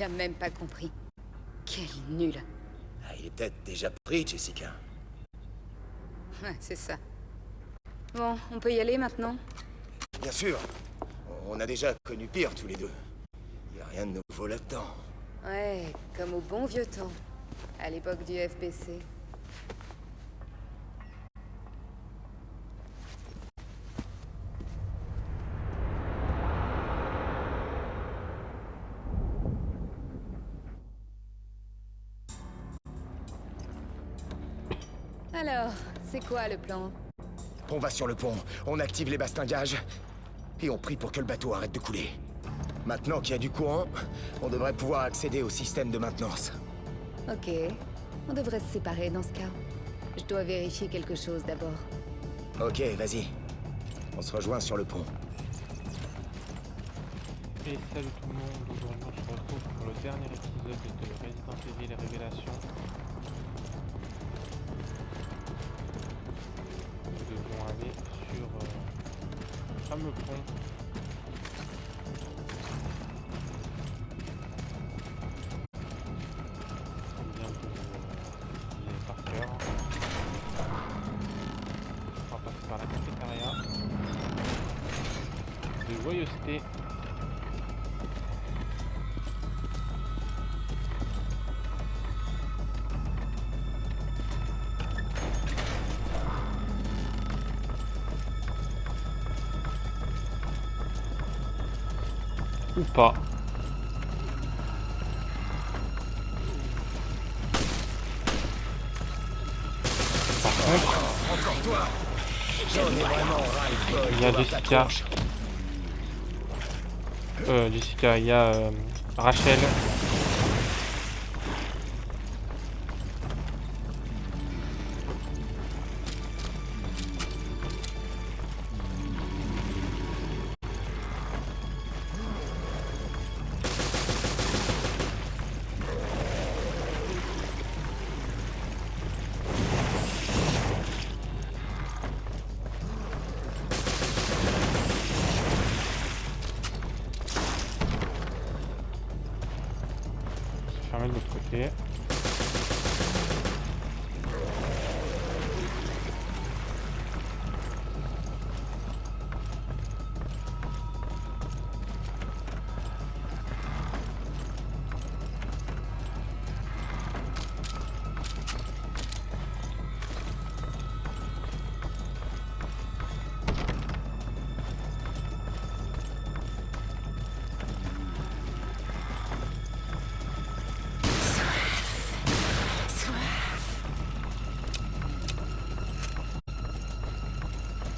Il a même pas compris. Quel nul. Ah, il est peut-être déjà pris, Jessica. Ouais, c'est ça. Bon, on peut y aller maintenant? Bien sûr. On a déjà connu pire tous les deux. Y a rien de nouveau là-dedans. Ouais, comme au bon vieux temps. À l'époque du FBC. Alors, c'est quoi le plan? On va sur le pont, on active les bastingages, et on prie pour que le bateau arrête de couler. Maintenant qu'il y a du courant, on devrait pouvoir accéder au système de maintenance. Ok. On devrait se séparer dans ce cas. Je dois vérifier quelque chose d'abord. Ok, vas-y. On se rejoint sur le pont. Et salut tout le monde, aujourd'hui on se retrouve pour le dernier épisode de Resident Evil Révélation. Nous devons aller sur le fameux pont. On vient de lire par cœur. On va passer par la cafétéria. De joyeuseté. Ou pas. Par contre, Encore toi. J'en ai vraiment ras-le-bol il y a de voir ta Jessica. tronche. Jessica, il y a Rachel. Fermé de l'autre côté.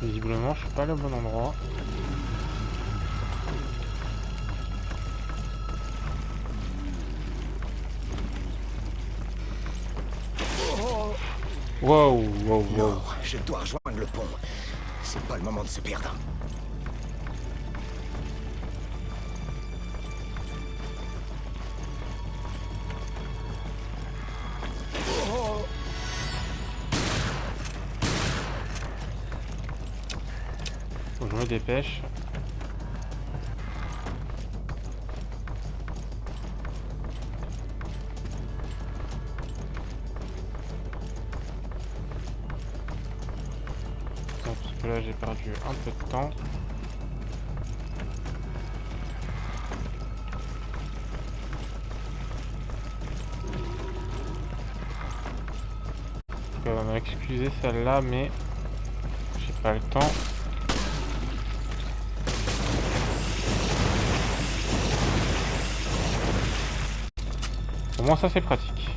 Visiblement, je suis pas au bon endroit. Wow, wow, wow. Non, je dois rejoindre le pont. C'est pas le moment de se perdre. Faut que je me dépêche. Non, parce que là j'ai perdu un peu de temps. On va m'excuser celle-là, mais j'ai pas le temps. Au moins ça c'est pratique.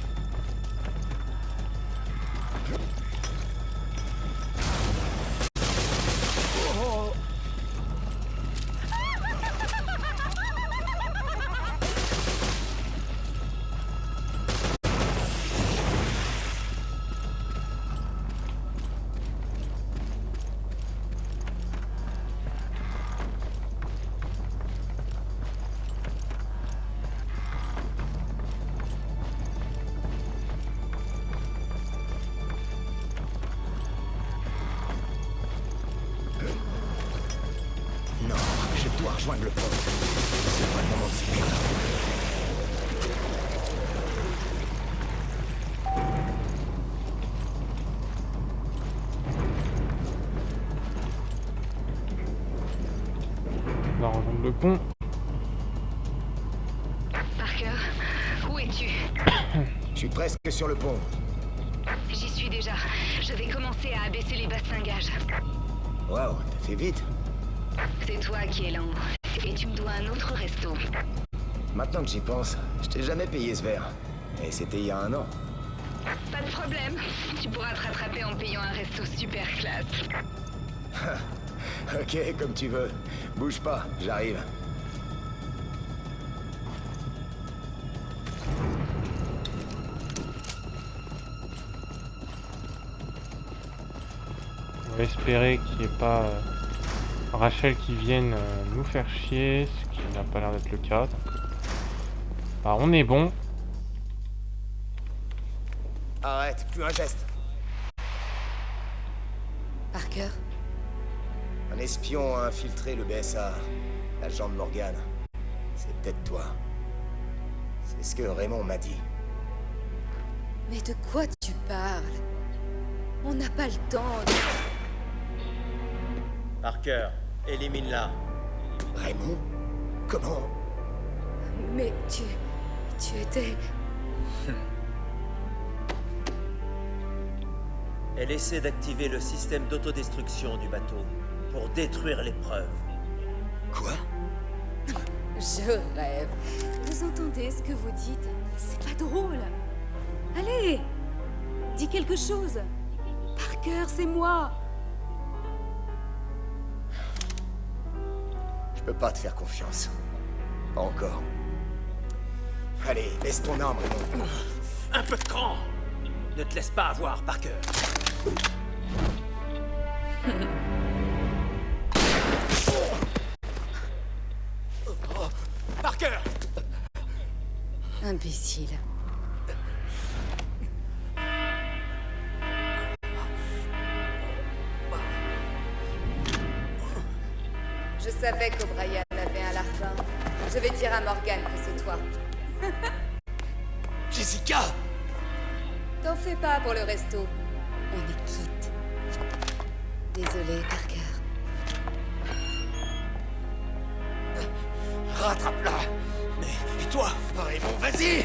Non, je dois rejoindre le pont. C'est pas le moment de se perdre. le pont. Parker, où es-tu? Je suis presque sur le pont. J'y suis déjà. Je vais commencer à abaisser les bastingages. Waouh, t'as fait vite. C'est toi qui es lent. Et tu me dois un autre resto. Maintenant que j'y pense, je t'ai jamais payé ce verre. Et c'était il y a 1 an. Pas de problème. Tu pourras te rattraper en payant un resto super classe. Ok, comme tu veux. Bouge pas, j'arrive. On va espérer qu'il n'y ait pas Rachel qui vienne nous faire chier, ce qui n'a pas l'air d'être le cas. Donc, bah, on est bon. Arrête, plus un geste. Parker? Un espion a infiltré le BSA. L'agent de Morgan. C'est peut-être toi. C'est ce que Raymond m'a dit. Mais de quoi tu parles? On n'a pas le temps de... Parker, élimine-la. Raymond? Comment? Mais tu étais... Elle essaie d'activer le système d'autodestruction du bateau pour détruire les preuves. Quoi? Je rêve. Vous entendez ce que vous dites? C'est pas drôle. Allez! Dis quelque chose. Parker, c'est moi. Je peux pas te faire confiance. Pas encore. Allez, laisse ton arme, Raymond. Un peu de cran! Ne te laisse pas avoir, Parker. Parker! Imbécile. Je savais qu'O'Brien avait un larcin. Je vais dire à Morgan que c'est toi. Jessica! T'en fais pas pour le resto. On est quitte. Désolé, Parker. Rattrape-la! Mais et toi? Raymond, vas-y!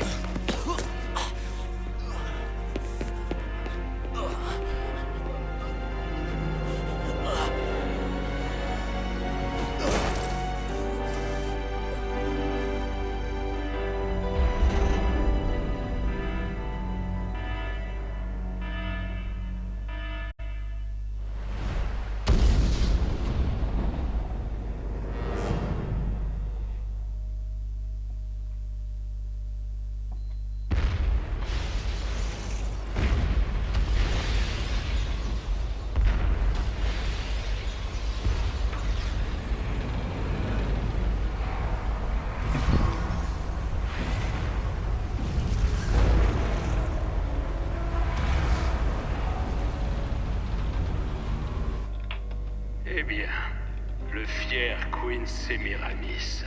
Eh bien, le fier Queen Semiramis,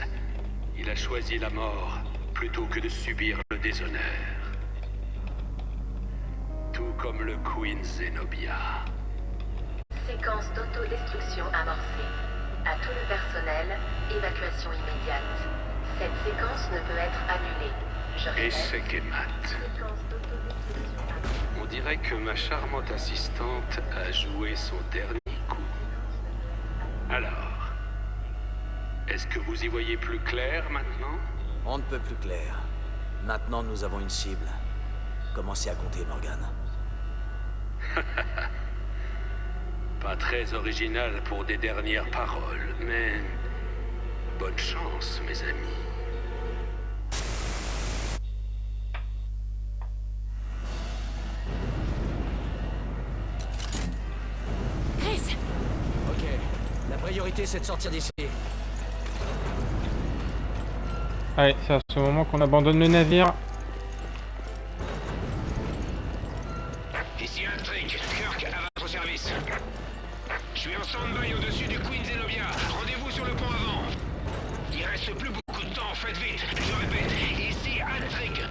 il a choisi la mort plutôt que de subir le déshonneur. Tout comme le Queen Zenobia. Séquence d'autodestruction amorcée. À tout le personnel, évacuation immédiate. Cette séquence ne peut être annulée. Je répète, Échec et mat. séquence d'autodestruction amorcée. On dirait que ma charmante assistante a joué son dernier coup. Alors, est-ce que vous y voyez plus clair maintenant? On ne peut plus clair. Maintenant, nous avons une cible. Commencez à compter, Morgan. Pas très original pour des dernières paroles, mais bonne chance, mes amis. Chris! Ok. La priorité, c'est de sortir d'ici. Allez, c'est à ce moment qu'on abandonne le navire. Ici Altric, Kirk à votre service. Je suis en stand-by au-dessus du Queen Zenobia. Rendez-vous sur le pont avant. Il reste plus beaucoup de temps, faites vite. Je répète, ici Altric.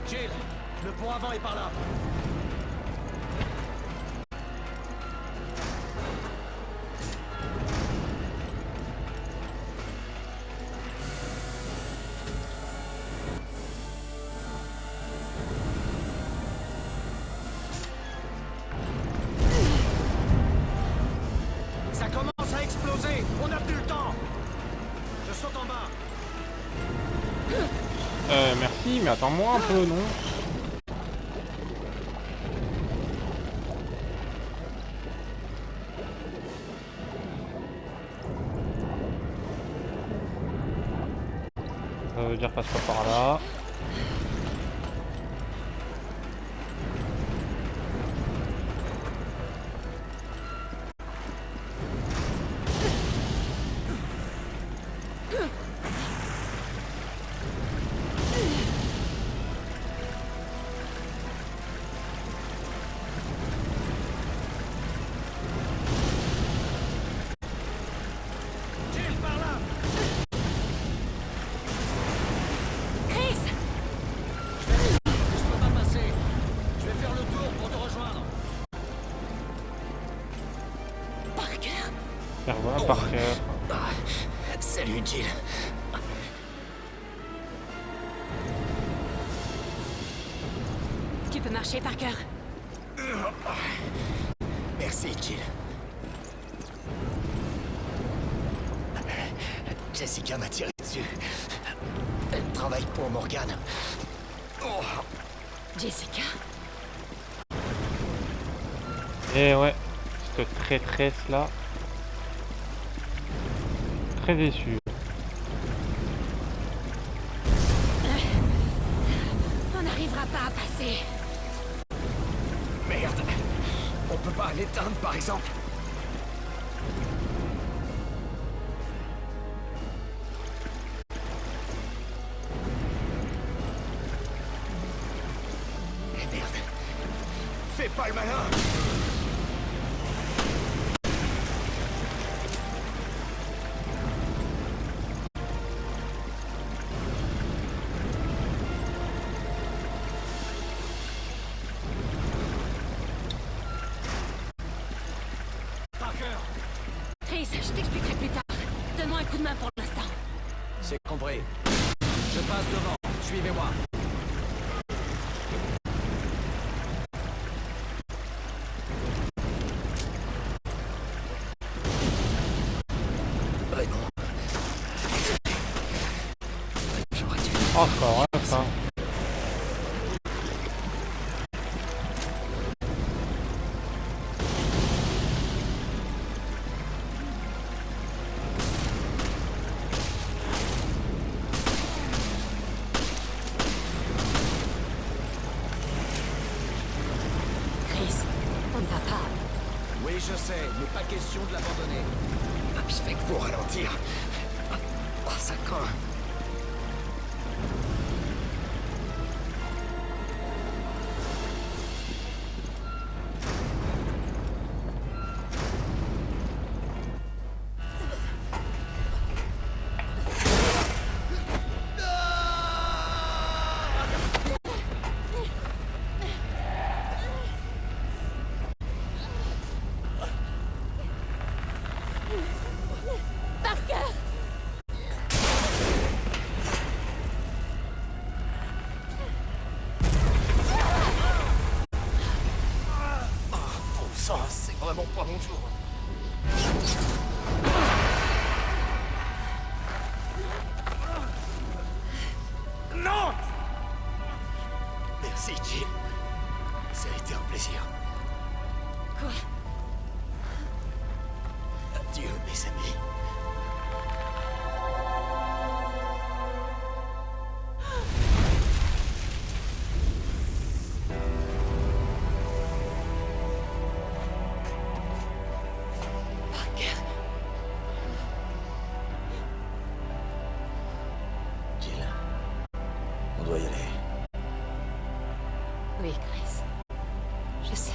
Jill, le pont avant est par là. Merci, mais attends-moi un peu, non? Ça veut dire passe pas par là. Voilà, par cœur. Salut, Jill. Tu peux marcher, Parker? Merci, Jill. Jessica m'a tiré dessus. Elle travaille pour Morgan. Oh. Jessica? Et ouais, cette traîtresse là. Très déçu. On n'arrivera pas à passer. Merde. On peut pas l'éteindre, par exemple? Eh merde. Fais pas le malin. Chris, je t'expliquerai plus tard. Donne-moi un coup de main pour l'instant. C'est compris. Je passe devant. Suivez-moi. Raymond. J'aurais dû... Oh, c'est pas vrai ça. Oui, je sais, mais pas question de l'abandonner. Je fais que vous ralentir. Oh, ça craint. C'est vraiment pas mon jour. Non! Merci, Jill. Ça a été un plaisir. Quoi? Adieu, mes amis. On doit y aller. Oui, Chris. Je sais.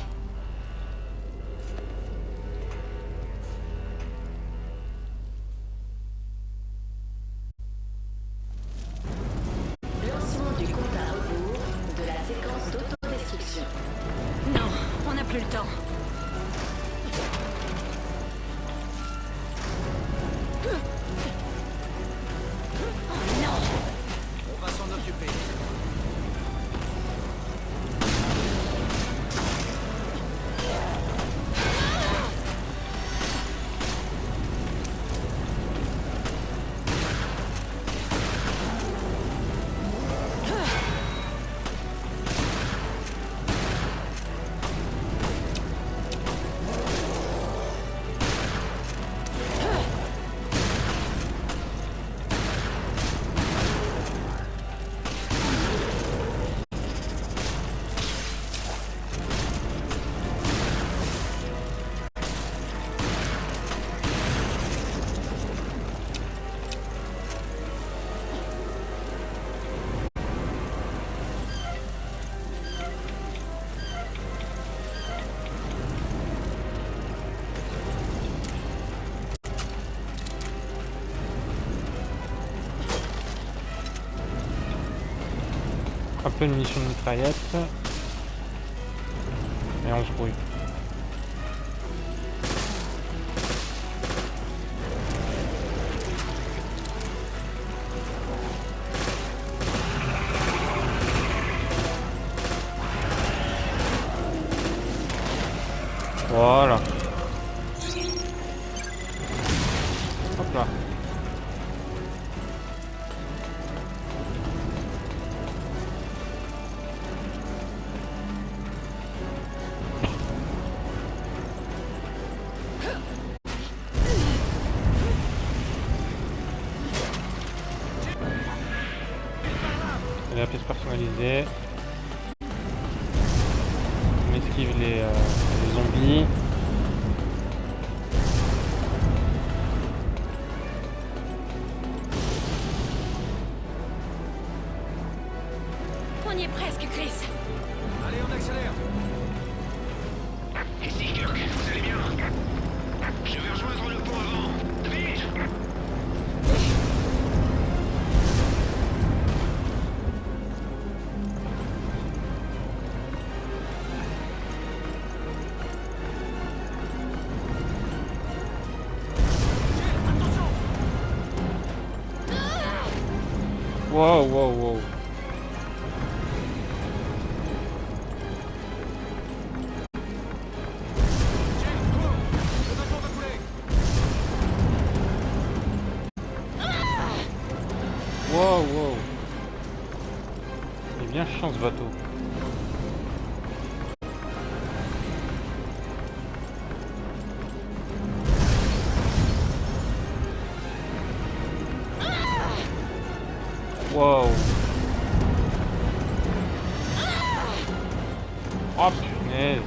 Lancement du compte à rebours de la séquence d'autodestruction. Non, on n'a plus le temps. Oh non! On va s'en occuper. un peu de munitions de mitraillette. Et on se brouille. Voilà. Hop là. Et la pièce personnalisée. On esquive les zombies. On y est presque, Chris. Allez, on accélère. Ici, Kirk, vous allez bien? Je vais rejoindre le pont avant. Vite! Wow, wow, wow. Wow, wow. Il est bien chiant ce bateau. Wow. Oh punaise.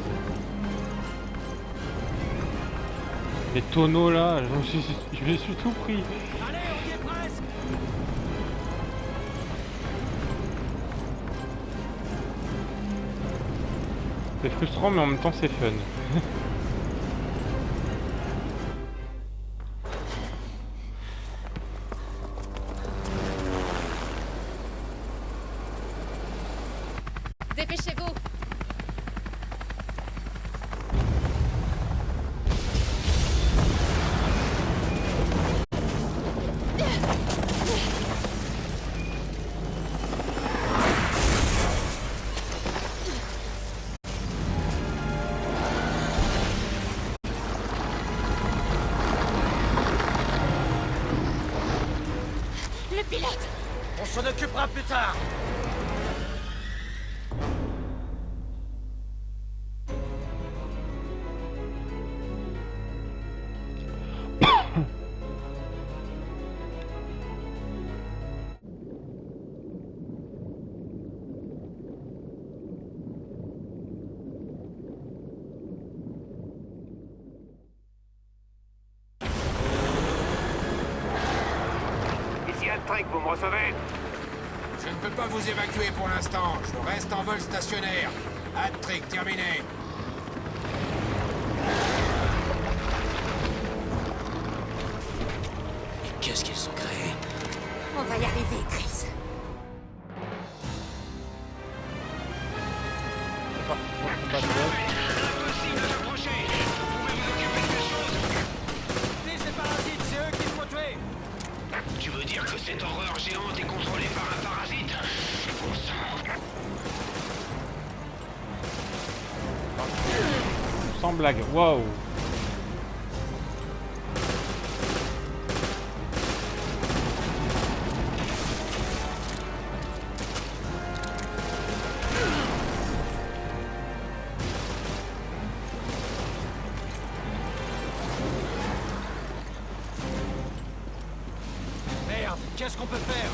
Les tonneaux là, je me suis tout pris. Allez, on y est presque! C'est frustrant mais en même temps c'est fun. Dépêchez-vous. Le pilote. On s'en occupera plus tard. Ici Trek, vous me recevez? Je ne peux pas vous évacuer pour l'instant. Je reste en vol stationnaire. Hat-trick terminé. Mais qu'est-ce qu'ils ont créé? On va y arriver, Chris. C'est parti pour le combat de boss. Impossible d'approcher! Vous pouvez vous occuper de ces choses? Ces parasites, c'est eux qu'il faut tuer. Tu veux dire que cette horreur géante est contrôlée par un parasite? Bon sang. Sans blague, waouh. Merde, qu'est-ce qu'on peut faire?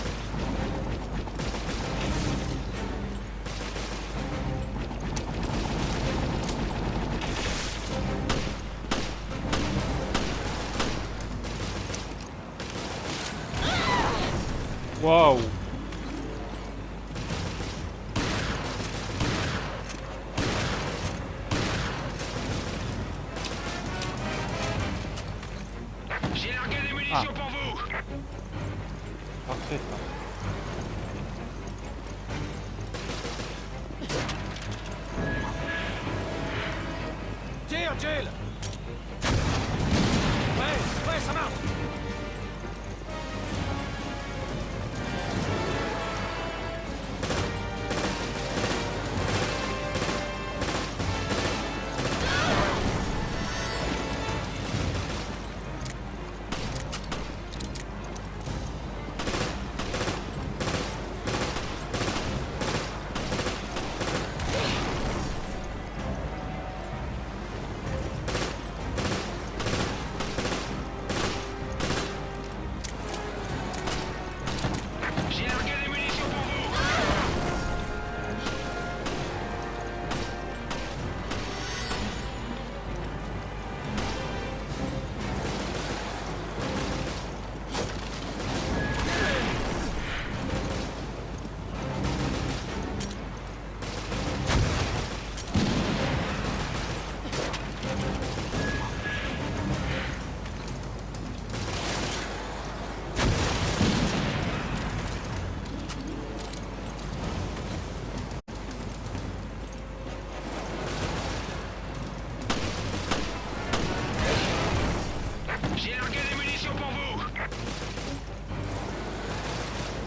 Waouh. J'ai largué des munitions pour vous! Parfait ça. Jill! Ouais, ça marche!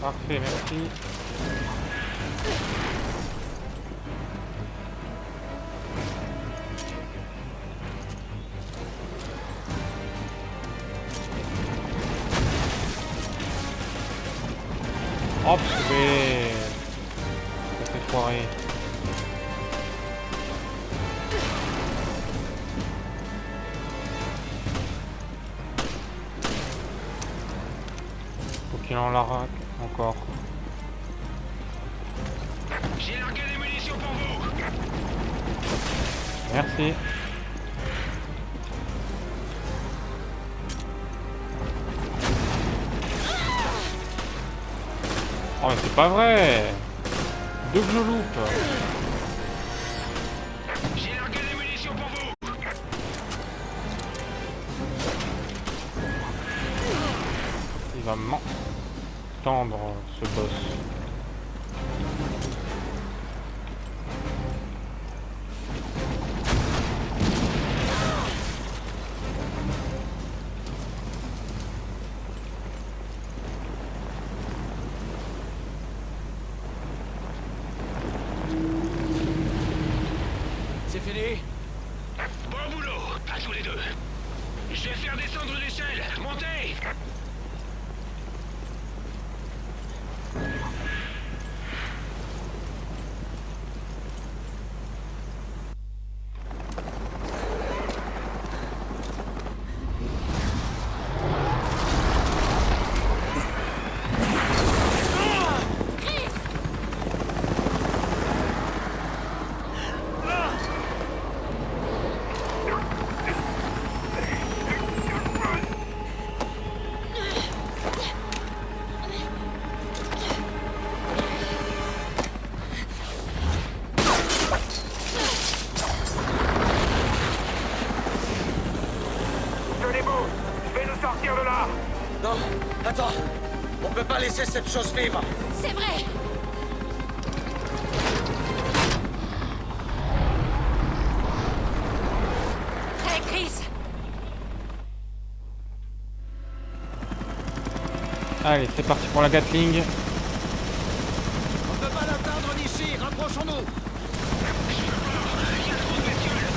Parfait, merci. Hop, ouais. Ça fait foirer. Faut qu'il en la raque encore. J'ai largué des munitions pour vous. Merci. Oh mais c'est pas vrai. Deux que je loupe. J'ai largué des munitions pour vous. Il va m'entendre ce boss. C'est fini? Bon boulot, à tous les deux. Je vais faire descendre l'échelle. Montez! Non, attends. On peut pas laisser cette chose vivre. C'est vrai. Prêt, Chris? Allez, c'est parti pour la Gatling. On peut pas l'atteindre d'ici, rapprochons-nous. Il y a trop de bestioles.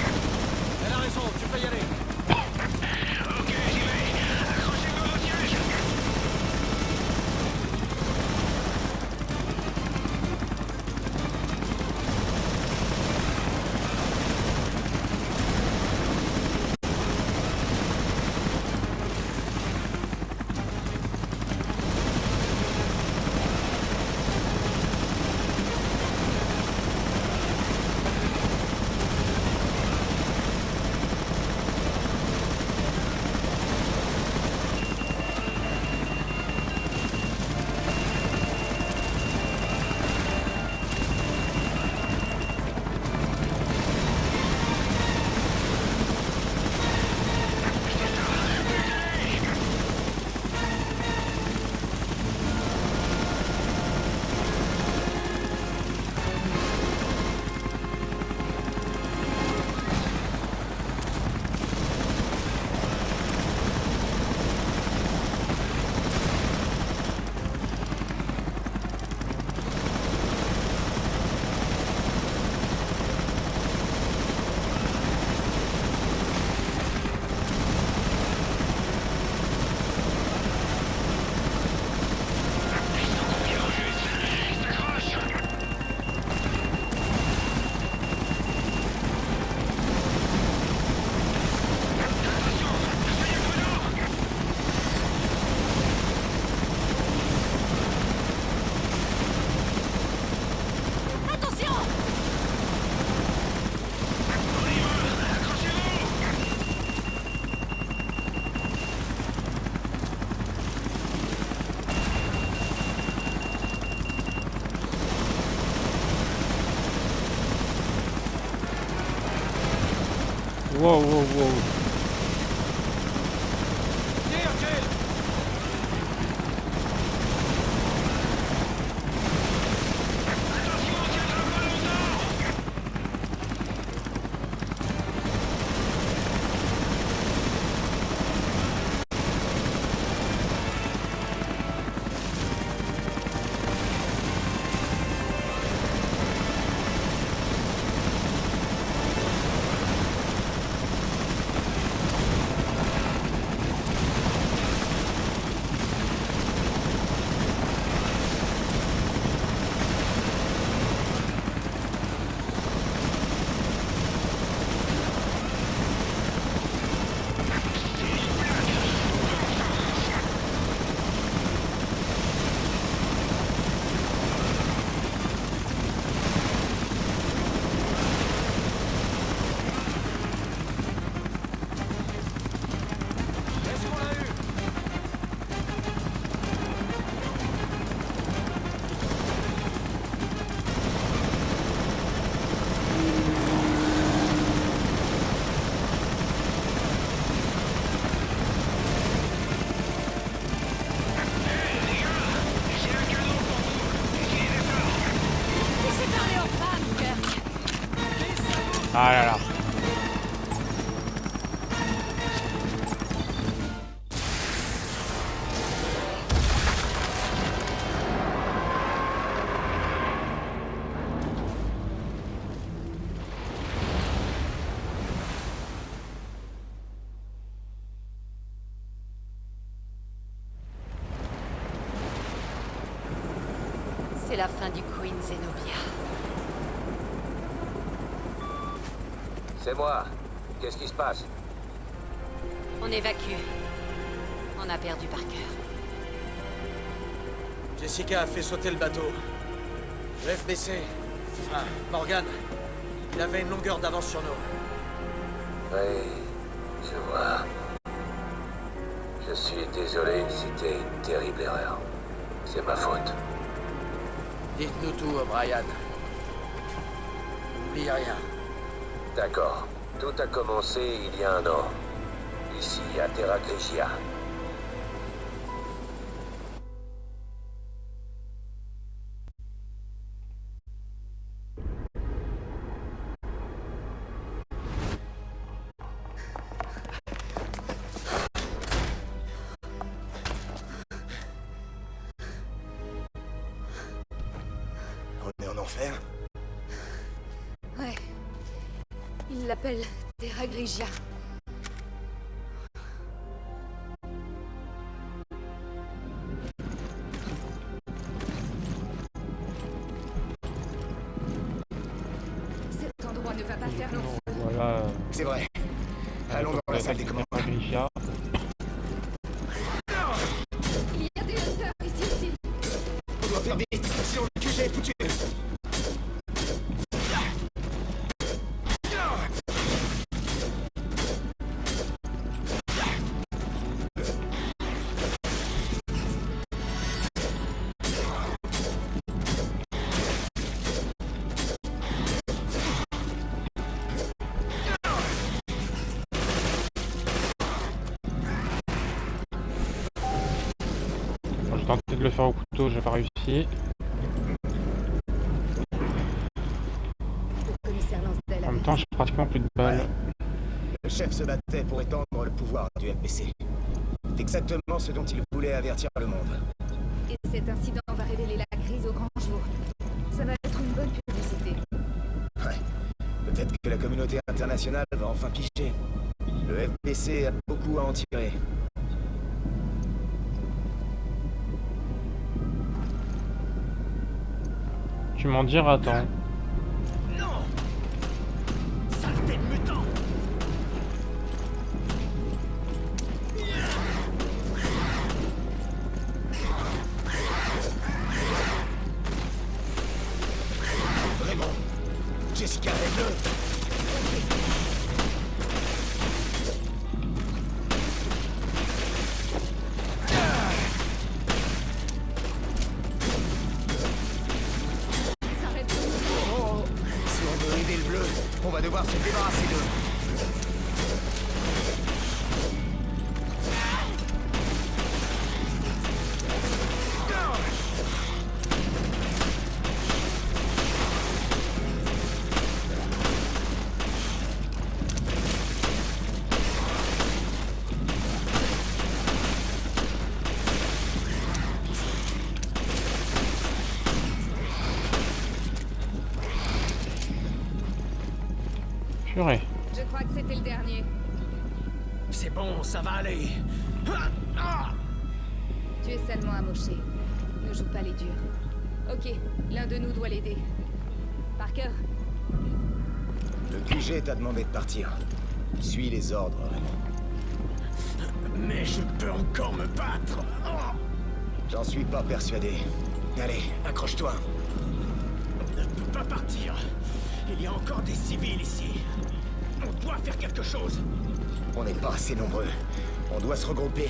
Elle a raison, tu peux y aller. Ok, j'y vais. Accrochez-vous au siège. Wow, wow, wow. Tire, Jill. Ah là là. C'est la fin du Queen Zenobia. C'est moi. Qu'est-ce qui se passe? On évacue. On a perdu Parker. Jessica a fait sauter le bateau. Le FBC, enfin, Morgan, il avait une longueur d'avance sur nous. Oui, je vois. Je suis désolé, c'était une terrible erreur. C'est ma faute. Dites-nous tout, O'Brien. N'oubliez rien. D'accord. Tout a commencé il y a 1 an. Ici, à Terra Grigia. On est en enfer? Ouais. Il l'appelle Terra Grigia. Cet endroit ne va pas faire long. Voilà. C'est vrai. Allons dans la salle des commandes. Grigia. Il y a des hauteurs ici aussi. On doit faire vite, sinon le QG est foutu. J'ai tenté de le faire au couteau, j'ai pas réussi. Le commissaire Lansdale En même temps, j'ai pratiquement plus de balles. Le chef se battait pour étendre le pouvoir du FBC. C'est exactement ce dont il voulait avertir le monde. Et cet incident va révéler la crise au grand jour. Ça va être une bonne publicité. Ouais. Peut-être que la communauté internationale va enfin piger. Le FBC a beaucoup à en tirer. Tu m'en diras tant. Non! Saleté de mutant! Raymond! Jessica, aide-le! Oh, si on veut aider le bleu, on va devoir se débarrasser d'eux. Purée. Je crois que c'était le dernier. C'est bon, ça va aller. Tu es seulement amoché. Ne joue pas les durs. Ok, l'un de nous doit l'aider. Parker, Le QG t'a demandé de partir. Suis les ordres, Raymond. Mais je peux encore me battre. J'en suis pas persuadé. Allez, accroche-toi. On ne peut pas partir. Il y a encore des civils ici. On doit faire quelque chose. On n'est pas assez nombreux. On doit se regrouper.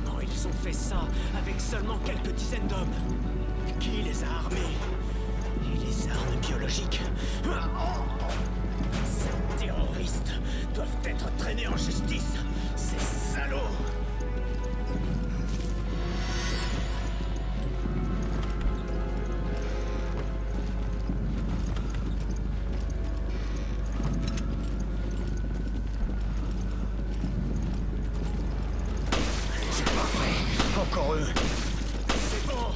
Comment ils ont fait ça avec seulement quelques dizaines d'hommes? Qui les a armés? Et les armes biologiques? Ces terroristes doivent être traînés en justice. Ces salauds! Encore eux. C'est bon.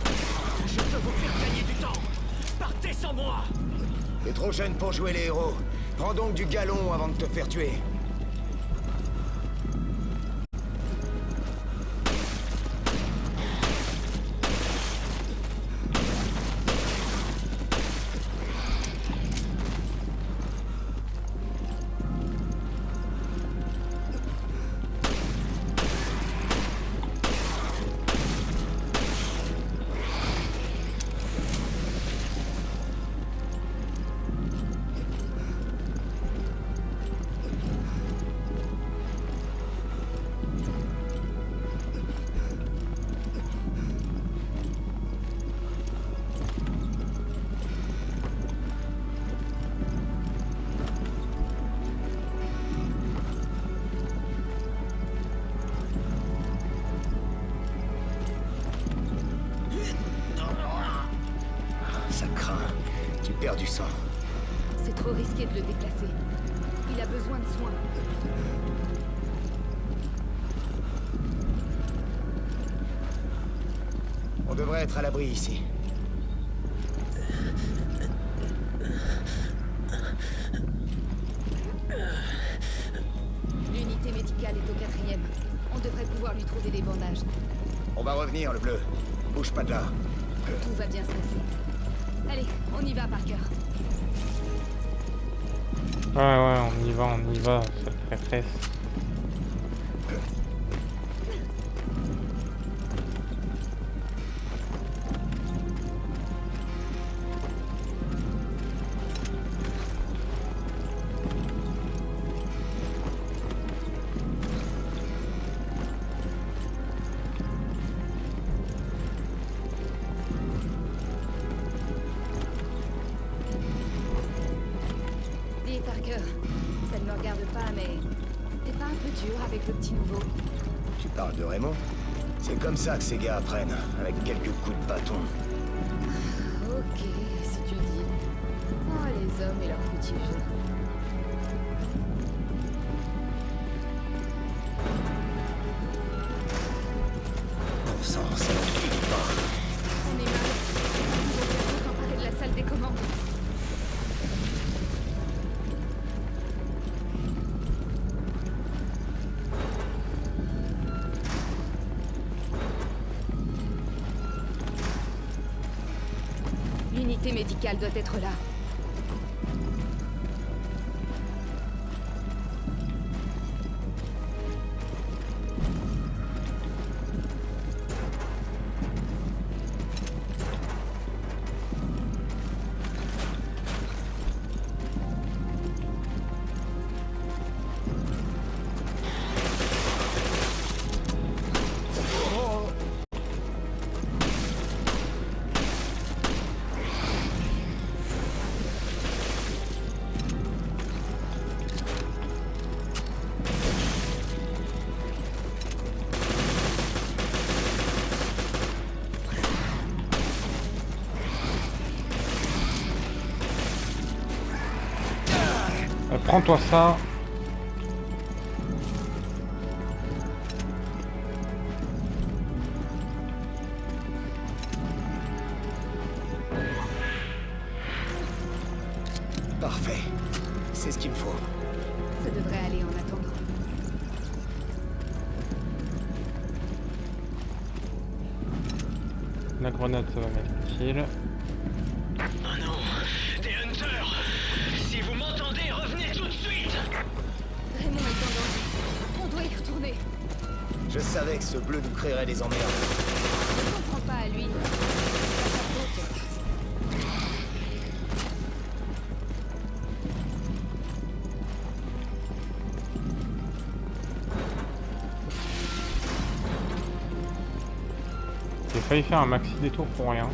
Je peux vous faire gagner du temps. Partez sans moi. T'es trop jeune pour jouer les héros. Prends donc du galon avant de te faire tuer. Ça craint. Tu perds du sang. c'est trop risqué de le déplacer. Il a besoin de soins. On devrait être à l'abri ici. L'unité médicale est au 4e. On devrait pouvoir lui trouver des bandages. On va revenir, le bleu. Bouge pas de là. Tout va bien se passer. Allez, on y va, Parker. Ouais, on y va, cette traîtresse. Dis, Parker, ça ne me regarde pas, mais t'es pas un peu dur avec le petit nouveau? Tu parles de Raymond? C'est comme ça que ces gars apprennent, avec quelques coups de bâton. Ok, si tu le dis. Oh, les hommes et leurs petits jeux. Bon sang, ça ne finit pas. On est mal. Ils vont bientôt s'emparer de la salle des commandes. L'unité médicale doit être là. Prends-toi ça. La grenade, ça va m'être utile. Oh non, des hunters! Si vous m'entendez, revenez tout de suite! Raymond est en danger. On doit y retourner. Je savais que ce bleu nous créerait des emmerdes. Ne comprends pas à lui. C'est pas sa faute. J'ai failli faire un maxi détour pour rien.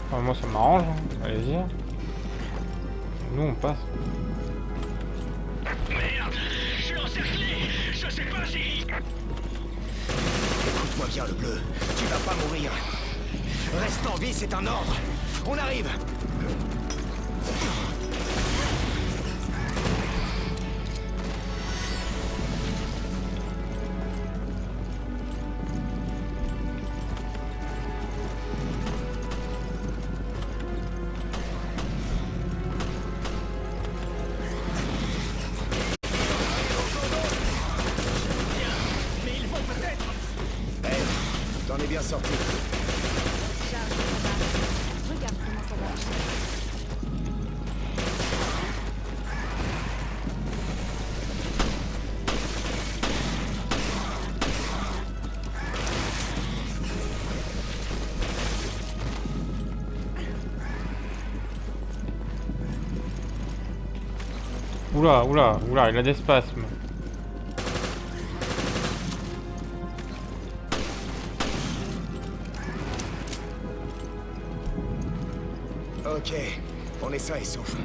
Enfin, moi ça m'arrange, hein. Allez-y. Nous on passe. Merde! Je suis encerclé! Je sais pas si... Écoute-moi bien, le bleu. Tu vas pas mourir. Reste en vie, c'est un ordre. On arrive. T'en es bien sorti. Charge le combat. Regarde comment ça marche. Oula, oula, oula, il a des spasmes. Ok, on est sain et sauf.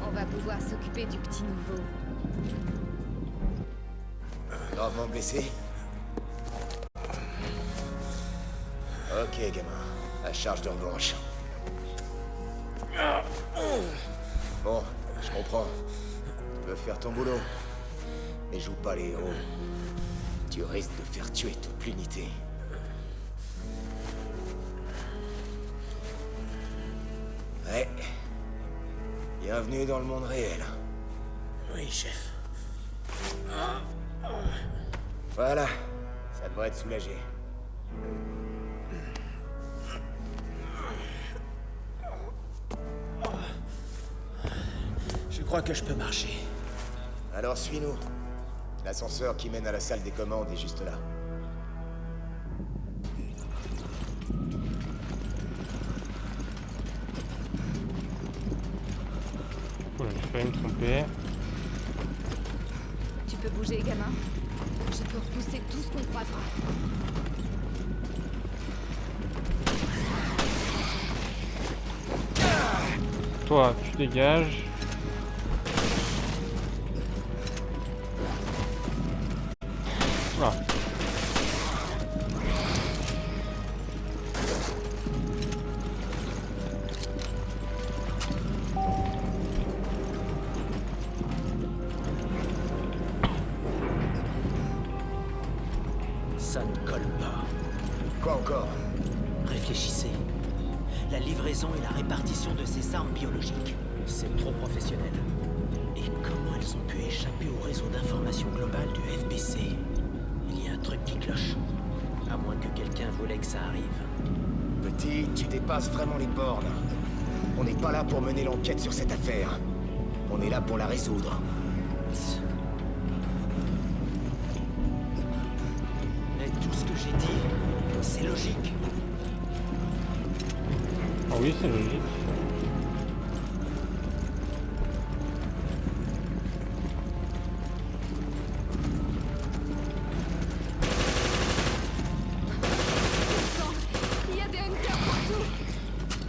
On va pouvoir s'occuper du petit nouveau. Gravement blessé? Ok, gamin. À charge de revanche. Bon, je comprends. Tu veux faire ton boulot. Mais joue pas les héros. Tu risques de faire tuer toute l'unité. Ouais. Bienvenue dans le monde réel. Oui, chef. Voilà. Ça devrait être soulagé. Je crois que je peux marcher. Alors suis-nous. L'ascenseur qui mène à la salle des commandes est juste là. Oula, j'ai failli me tromper. Tu peux bouger, gamin. Je peux repousser tout ce qu'on croisera. Toi, tu dégages. Oula. Ça ne colle pas. Quoi encore? Réfléchissez. La livraison et la répartition de ces armes biologiques, c'est trop professionnel. Et comment elles ont pu échapper au réseau d'information global du FBC? Il y a un truc qui cloche. À moins que quelqu'un voulait que ça arrive. Petit, tu dépasses vraiment les bornes. On n'est pas là pour mener l'enquête sur cette affaire. On est là pour la résoudre. Mais tout ce que j'ai dit, c'est logique. Ah oui, c'est logique. Il y a des hunters partout.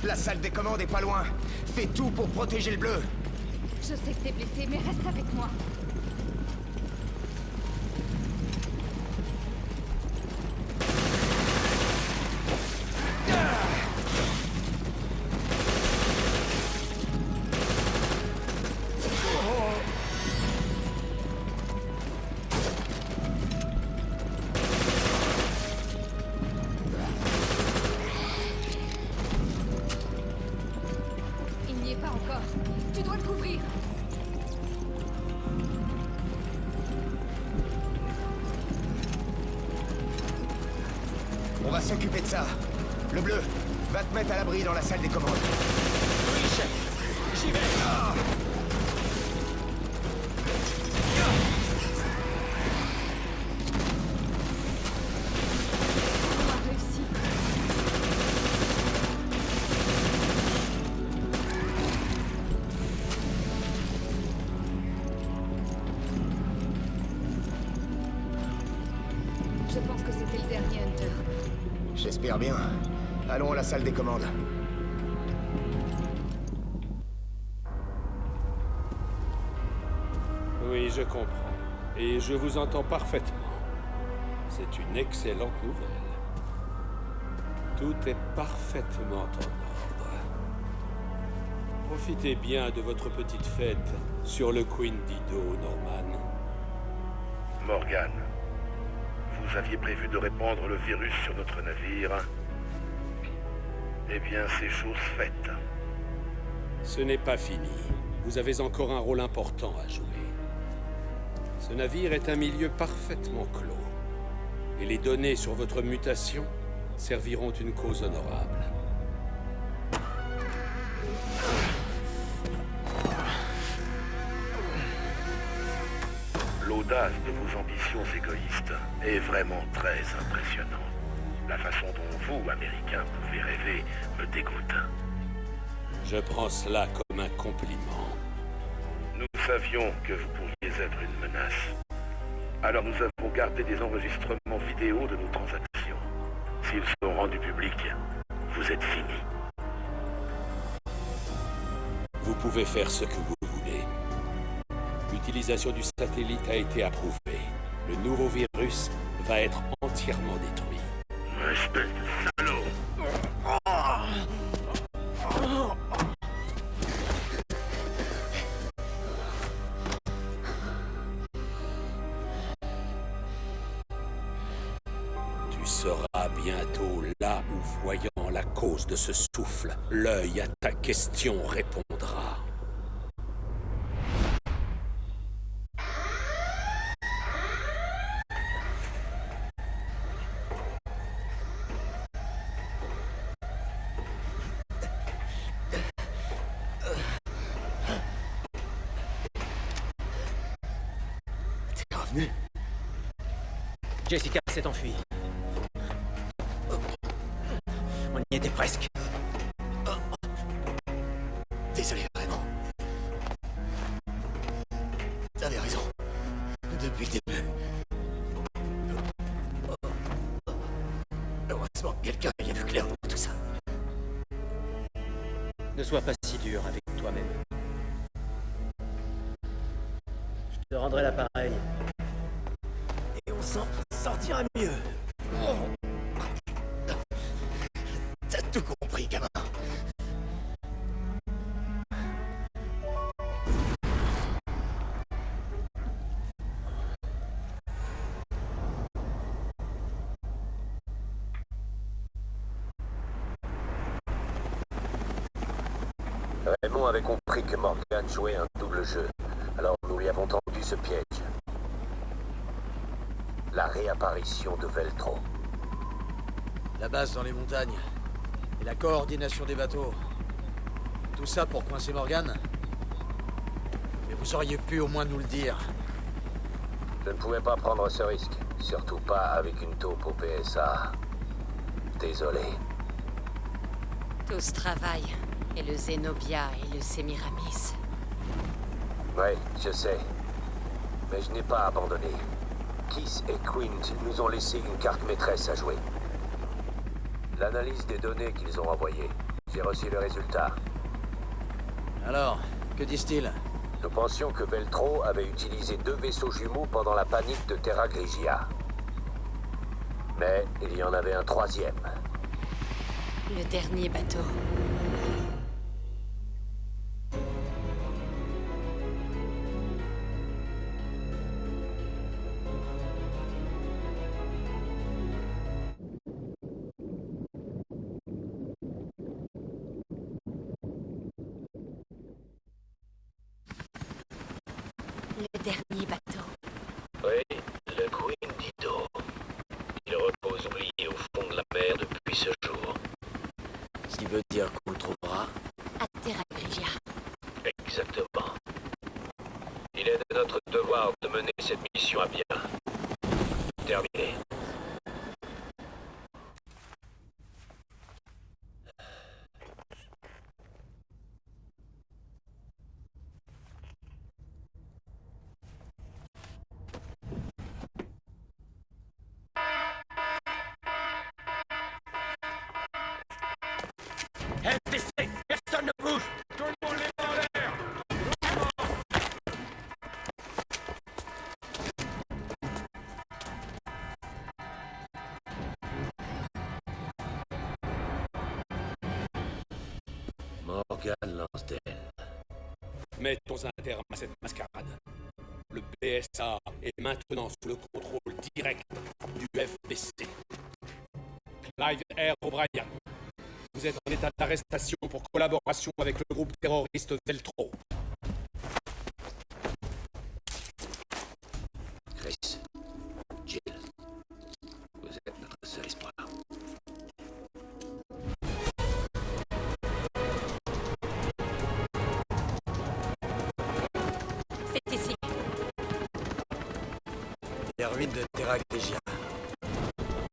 La salle des commandes est pas loin. Fais tout pour protéger le bleu. Je sais que t'es blessé, mais reste avec moi. Il n'y est pas encore. Tu dois le couvrir. va s'occuper de ça. Le bleu, va te mettre à l'abri dans la salle des commandes. Oui, chef. J'y vais. On a réussi. Je pense que c'était le dernier Hunter. J'espère bien. Allons à la salle des commandes. Oui, je comprends. Et je vous entends parfaitement. C'est une excellente nouvelle. Tout est parfaitement en ordre. Profitez bien de votre petite fête sur le Queen Dido, Norman. Morgan, vous aviez prévu de répandre le virus sur notre navire. Eh bien, c'est chose faite. Ce n'est pas fini. Vous avez encore un rôle important à jouer. Ce navire est un milieu parfaitement clos. Et les données sur votre mutation serviront une cause honorable. L'audace de vos ambitions égoïstes est vraiment très impressionnante. La façon dont vous, Américains, pouvez rêver me dégoûte. Je prends cela comme un compliment. Nous savions que vous pourriez être une menace. Alors nous avons gardé des enregistrements vidéo de nos transactions. S'ils sont rendus publics, vous êtes finis. Vous pouvez faire ce que vous voulez. L'utilisation du satellite a été approuvée. Le nouveau virus va être entièrement détruit. Espèce de salaud! Tu seras bientôt là où, voyant la cause de ce souffle, l'œil à ta question répondra. T'es revenu? Jessica s'est enfuie. On y était presque. Désolé, vraiment. T'avais raison. Depuis le début. Heureusement que quelqu'un y a vu clair dans tout ça. Ne sois pas si dur avec toi-même. Je te rendrai l'appareil. Et on s'en sortira mieux. T'as tout compris, gamin. Raymond avait compris que Morgan jouait un double jeu, alors nous lui avons tendu ce piège. La réapparition de Veltro. La base dans les montagnes. Et la coordination des bateaux. Tout ça pour coincer Morgan? Mais vous auriez pu au moins nous le dire. Je ne pouvais pas prendre ce risque, surtout pas avec une taupe au PSA. Désolé. Tout ce travail, et le Zenobia et le Semiramis. Ouais, je sais. Mais je n'ai pas abandonné. Kiss et Quint nous ont laissé une carte maîtresse à jouer. L'analyse des données qu'ils ont envoyées. J'ai reçu le résultat. Alors, que disent-ils? Nous pensions que Veltro avait utilisé 2 vaisseaux jumeaux pendant la panique de Terra Grigia. Mais il y en avait un 3e. Le dernier bateau. Le dernier bateau. Oui, le Queen Dido. Il repose oublié au fond de la mer Exactement. Il est de notre devoir de mener cette mission à bien. Terminé. FBC, personne ne bouge. Tout le monde les mains en l'air. Morgan Lansdale. Mettons un terme à cette mascarade. Le BSA est maintenant sous le contrôle direct du FBC. Clive R. O'Brien, vous êtes en état d'arrestation pour collaboration avec le groupe terroriste Veltro. Chris, Jill, vous êtes notre seul espoir. C'est ici. Les ruines de Terra Grigia.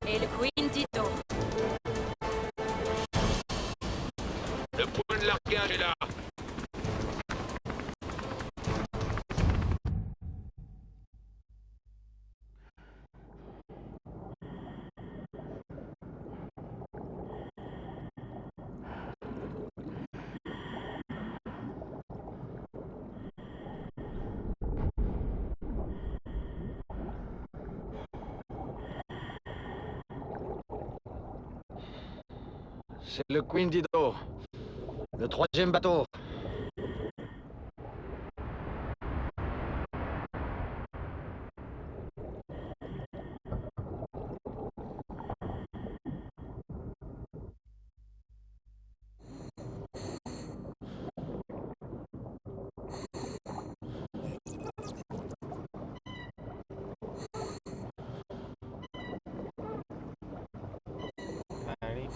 Et le Queen Tito. Le point de largage est là. C'est le Queen Dido. Le 3e bateau. Allez.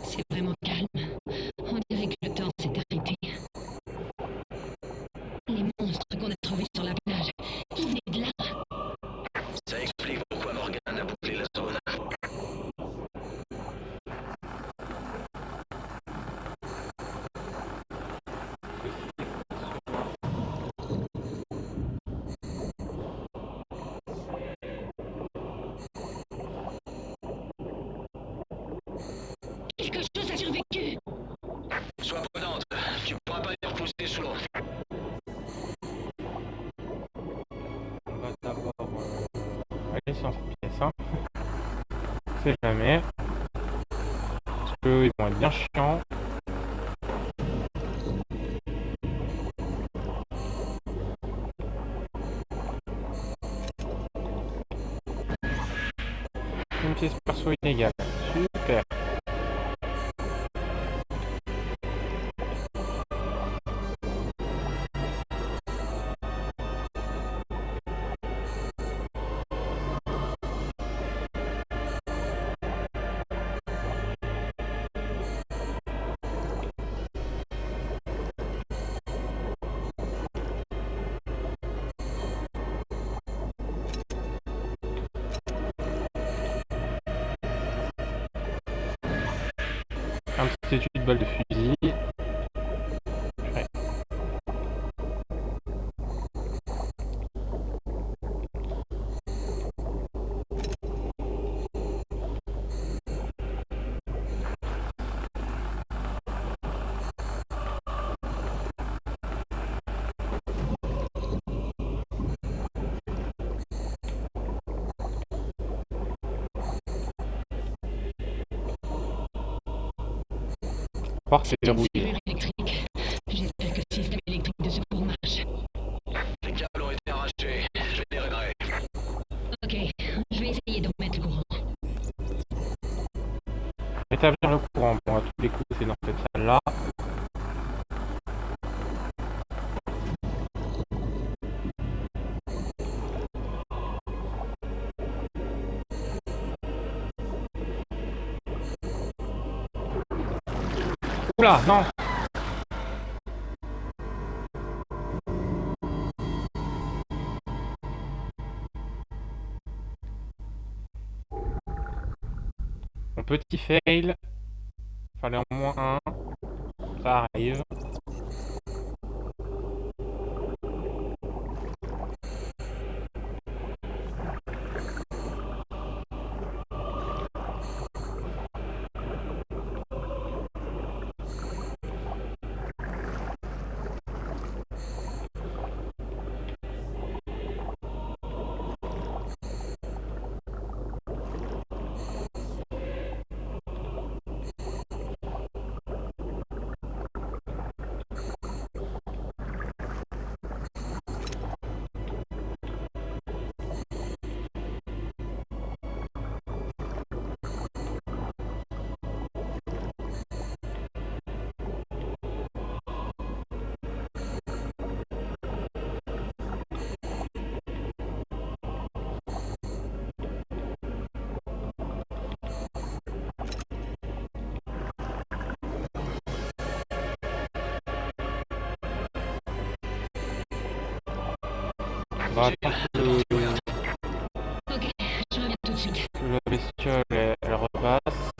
C'est vraiment calme. On dirait que le temps s'est arrêté. Les monstres qu'on a trouvés sur la plage, ils venaient de là. Ça explique pourquoi Morgan a bouclé la zone. Quelque chose a survécu. Sois prudente, tu pourras pas y repousser sous l'eau. On va d'abord aller sur cette pièce. Hein. C'est jamais. Parce qu'ils vont être bien chiants. Une pièce perso inégale. Super. Un petit étui de balle de fusil. Ouais. C'est verrouillé. Serrure électrique. J'espère que le système électrique de secours marche. Les câbles ont été rétablir le courant. Bon, à tous les coups, c'est dans cette salle-là. Oula, non! Mon petit fail. Fallait en moins un. Ça arrive. On va attendre Ok, je reviens tout de suite. que la bestiole elle repasse.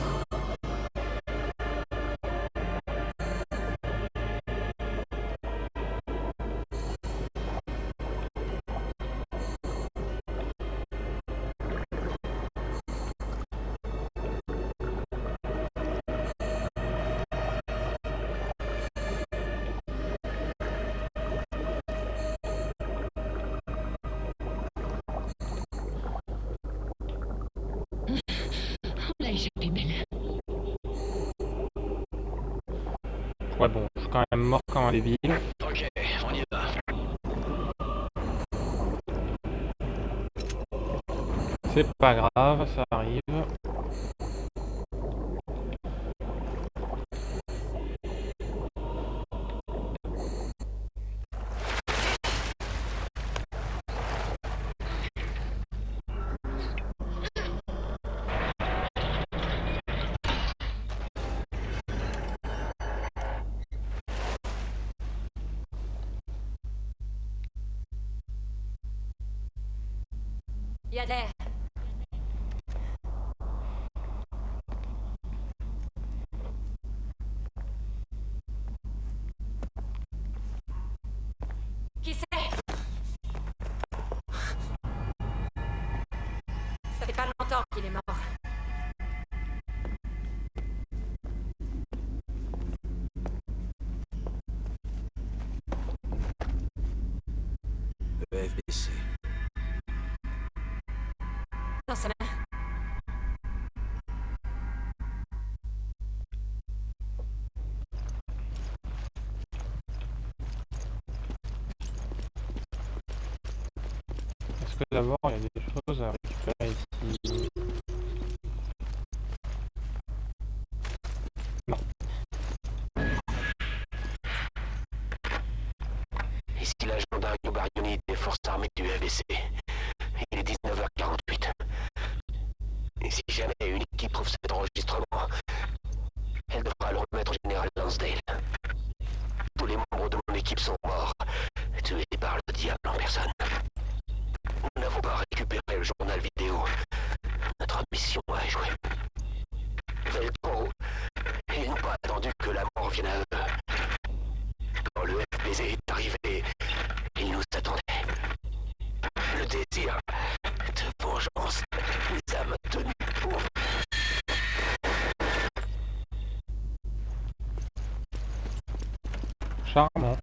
On l'a échappé belle. Ouais bon, je suis quand même mort comme un débile. Ok, on y va. C'est pas grave, ça arrive. Il y a l'air. Qui c'est? Ça fait pas longtemps qu'il est mort. Le FBC. Dans sa main. Est-ce que d'abord il y a des choses à récupérer ici? Non. Ici l'agent Dario Barioni des forces armées du FBC. Il est 19h48. Et si jamais une équipe trouve cet enregistrement, elle devra le remettre au général Lansdale. Tous les membres de mon équipe sont morts, tués par le diable en personne. Nous n'avons pas récupéré le journal vidéo. Notre mission a échoué. Velcro, ils n'ont pas attendu que la mort vienne à eux. Quand le FBC est arrivé, ils nous attendaient. Le désir de vengeance nous a maintenus pour... Charmant.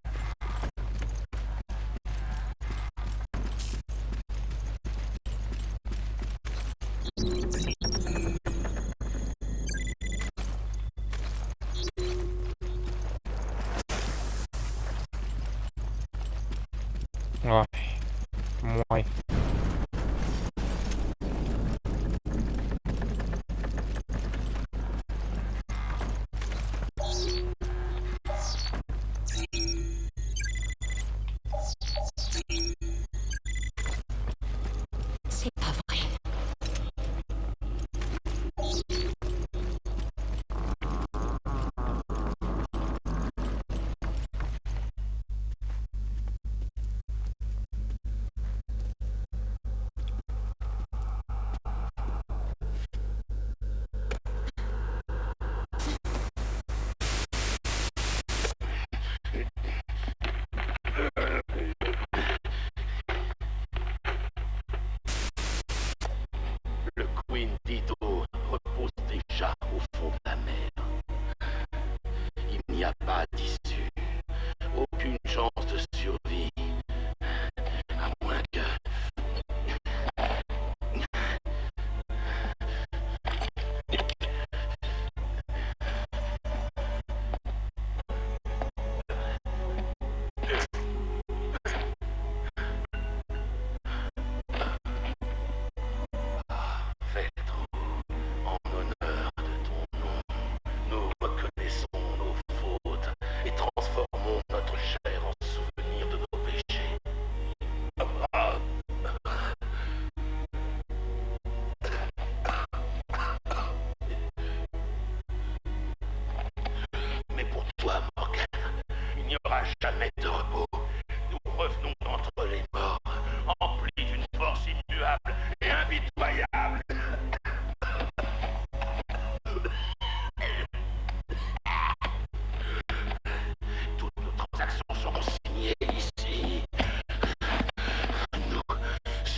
Ouais. Ouais.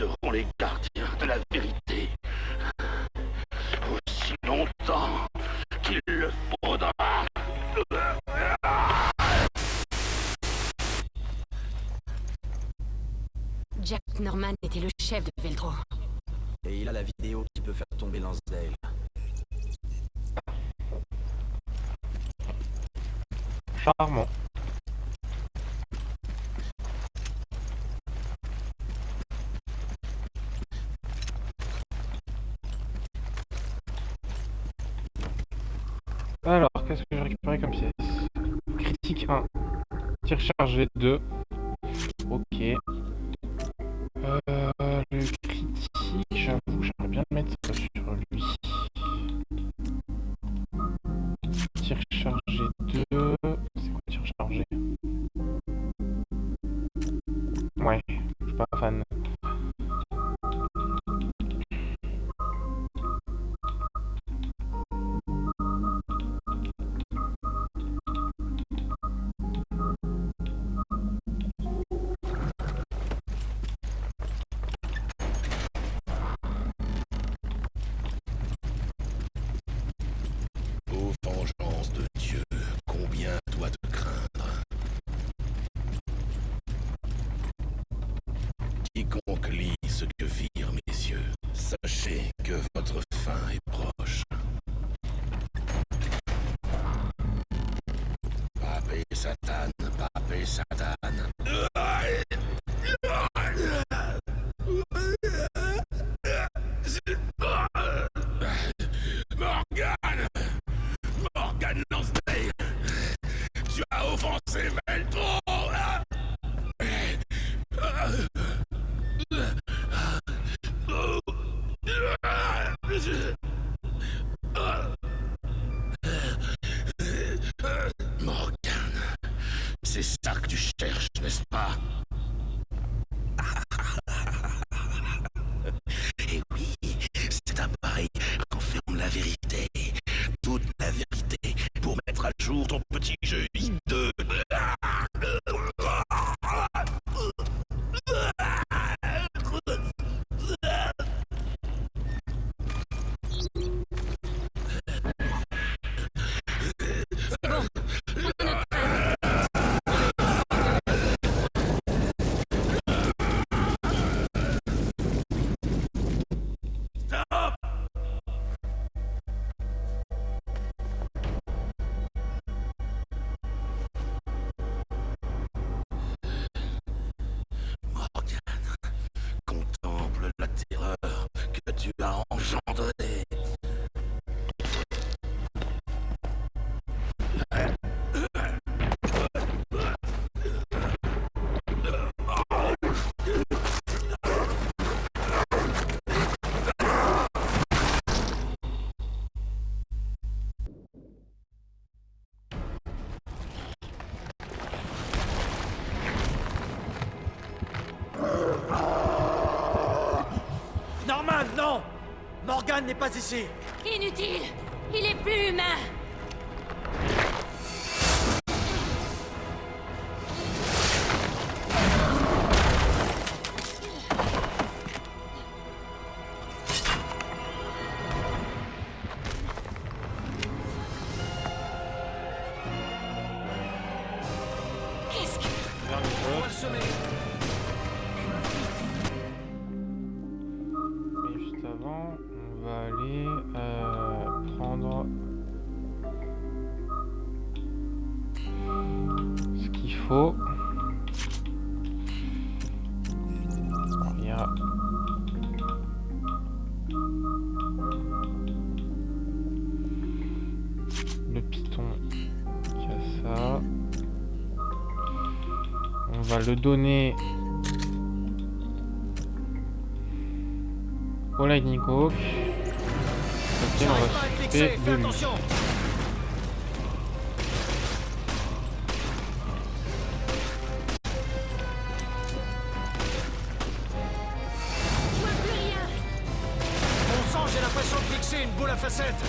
seront les gardiens de la vérité. Aussi longtemps qu'il le faudra. Jack Norman était le chef de Veldro. Et il a la vidéo qui peut faire tomber Lansdale. Charmant. Alors, qu'est-ce que j'ai récupéré comme pièce? Critique 1. Tir chargé 2. Ok. Le critique, j'avoue, j'aimerais bien le mettre sur lui. Tir chargé 2. C'est quoi tir chargé? Ouais, je suis pas fan. Ô vengeance de Dieu, combien doit te craindre? Quiconque lit ce que virent mes yeux, sachez que votre fin est proche. Pape et Satan, Pape et Satan. Morgan! Morgan Lansdale! Tu as offensé Veldro! Morgan, c'est ça que tu cherches, n'est-ce pas? Et oui, c'est un pari renferme la vérité. Toute la vérité pour mettre à jour ton petit jeu hideux. Contemple la terreur que tu as engendrée. Norman, non! Morgan n'est pas ici! Inutile! Il est plus humain! Qu'est-ce que... Mais juste avant, on va aller prendre ce qu'il faut. Il y a le python qui a ça. On va le donner au Lightning Hawk. Ok, on va s'occuper de lui. Bon sang, j'ai l'impression de fixer une boule à facettes!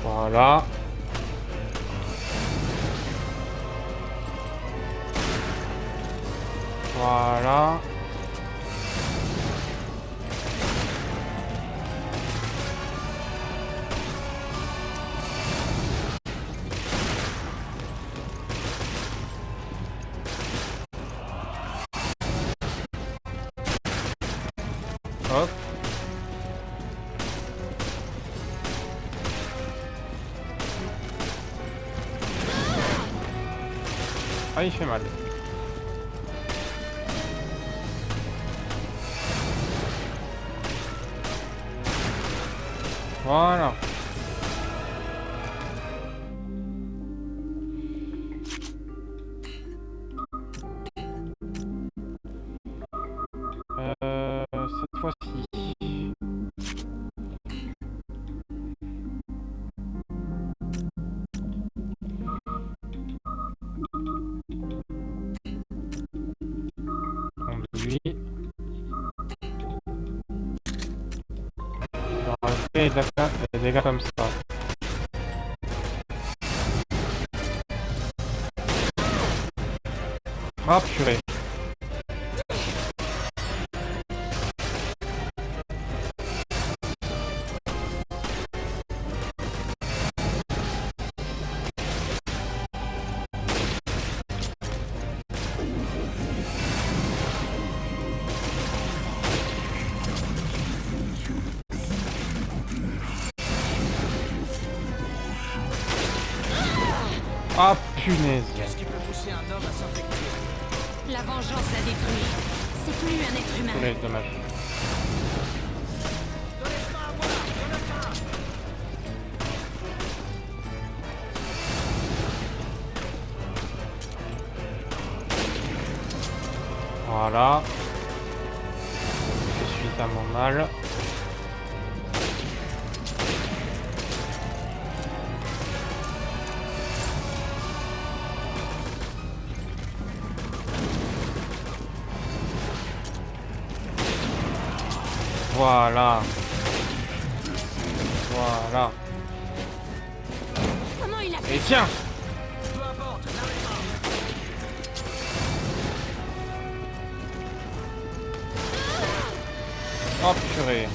Bon, Voilà. Voilà. Hop. Ah, il fait mal. Voilà. Cette fois-ci. Lui. Je vais rajouter des dégâts comme ça. Ah purée. Ah punaise. Qu'est-ce qui peut pousser un homme à s'infecter? La vengeance l'a détruit. C'est plus un être humain. Punaise, dommage. Voilà. C'est suffisamment mal. Voilà. Voilà. Comment il a fait? Et tiens! Oh purée.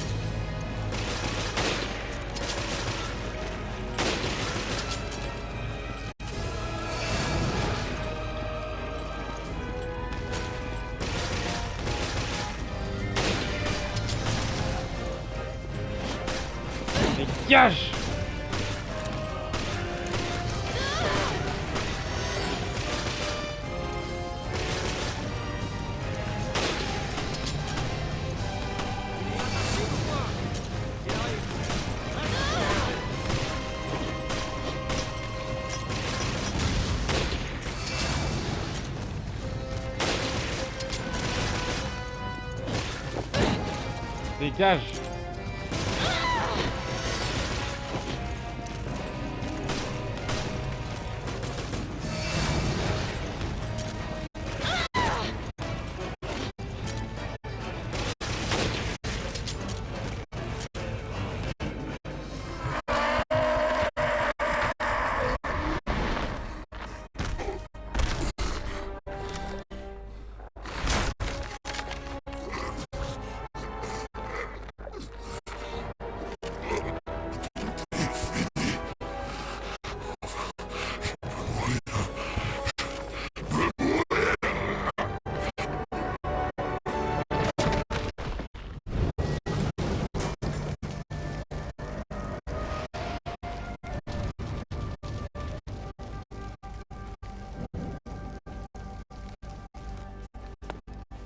Dégage! Dégage!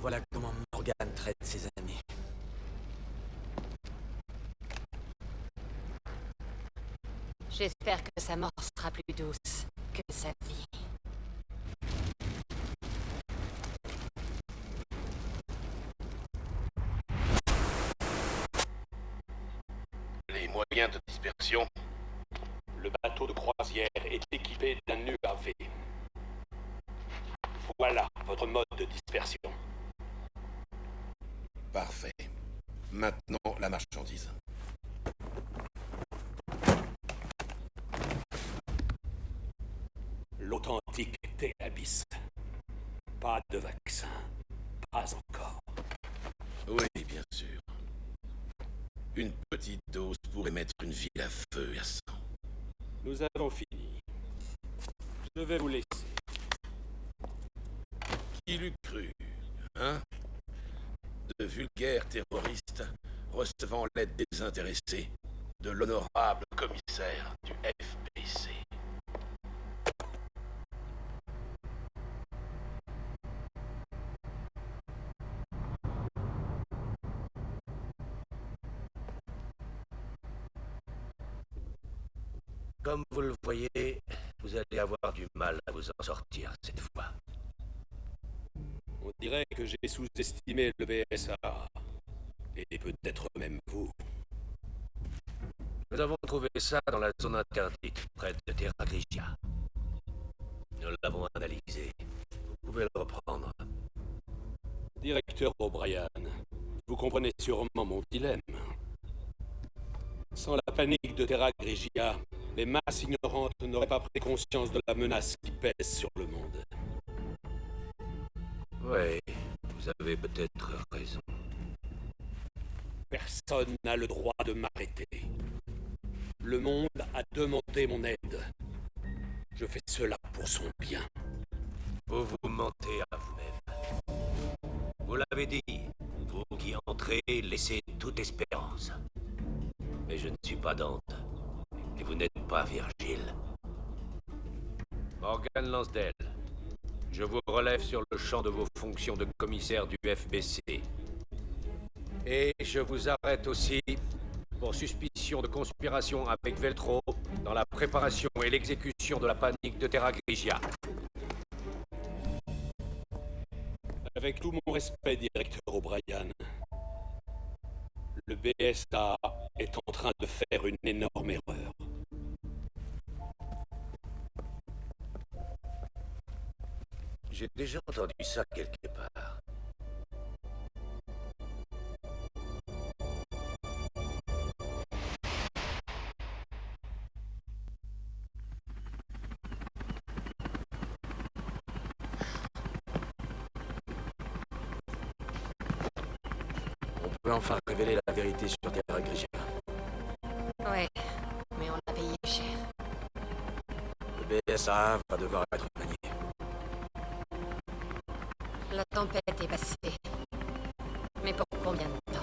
Voilà comment Morgan traite ses amis. J'espère que sa mort sera plus douce que sa vie. Les moyens de dispersion. Le bateau de croisière est équipé d'un UAV. Voilà votre mode de dispersion. Parfait. Maintenant, la marchandise. l'authentique T-Abyss. Pas de vaccin. Pas encore. Oui, bien sûr. Une petite dose pourrait mettre une ville à feu et à sang. Nous avons fini. Je vais vous laisser. Qui l'eût cru, hein? De vulgaires terroristes recevant l'aide désintéressée de l'honorable commissaire du FBC. Comme vous le voyez, vous allez avoir du mal à vous en sortir cette fois. On dirait que j'ai sous-estimé le BSA. Et peut-être même vous. Nous avons trouvé ça dans la zone interdite, près de Terra Grigia. Nous l'avons analysé. Vous pouvez le reprendre. Directeur O'Brien, vous comprenez sûrement mon dilemme. Sans la panique de Terra Grigia, les masses ignorantes n'auraient pas pris conscience de la menace qui pèse sur le monde. Oui, vous avez peut-être raison. Personne n'a le droit de m'arrêter. Le monde a demandé mon aide. Je fais cela pour son bien. Vous vous mentez à vous-même. Vous l'avez dit, vous qui entrez laissez toute espérance. Mais je ne suis pas Dante. Et vous n'êtes pas Virgile. Morgan Lansdale, je vous relève sur le champ de vos fonctions de commissaire du FBC. Et je vous arrête aussi pour suspicion de conspiration avec Veltro dans la préparation et l'exécution de la panique de Terra Grigia. Avec tout mon respect, directeur O'Brien, le BSA est en train de faire une énorme erreur. J'ai déjà entendu ça quelque part. On peut enfin révéler la vérité sur Terra Grigia. Ouais, mais on l'a payé cher. Le BSA va devoir être manié. La tempête est passée. Mais pour combien de temps?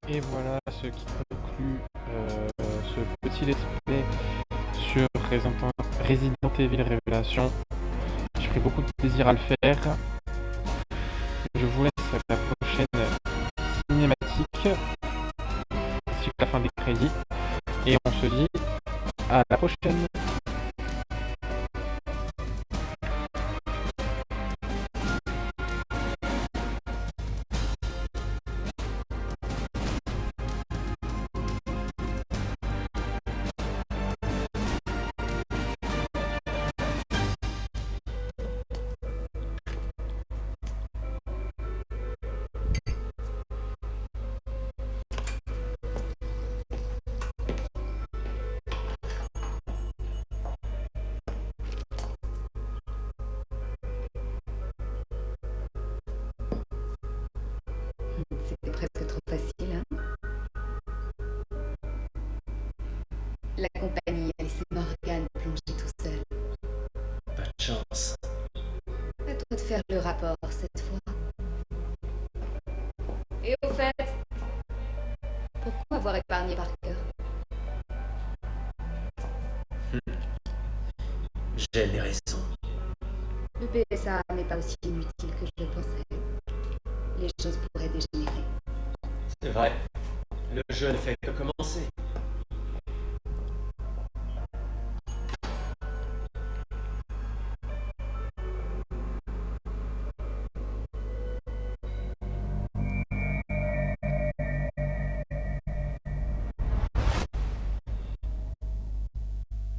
Et voilà ce qui conclut ce petit let's play sur Resident Evil Révélation. J'ai pris beaucoup de plaisir à le faire. Je vous laisse à la prochaine cinématique, ainsi que la fin des crédits. Et on se dit à la prochaine. C'était presque trop facile, hein? La compagnie a laissé Morgan plonger tout seul. Pas de chance. À toi de faire le rapport cette fois. Et au fait, pourquoi avoir épargné Parker? J'ai mes raisons. Le PSA n'est pas aussi inutile que je le pensais. Les choses pourraient dégénérer. C'est vrai. Le jeu ne fait que commencer.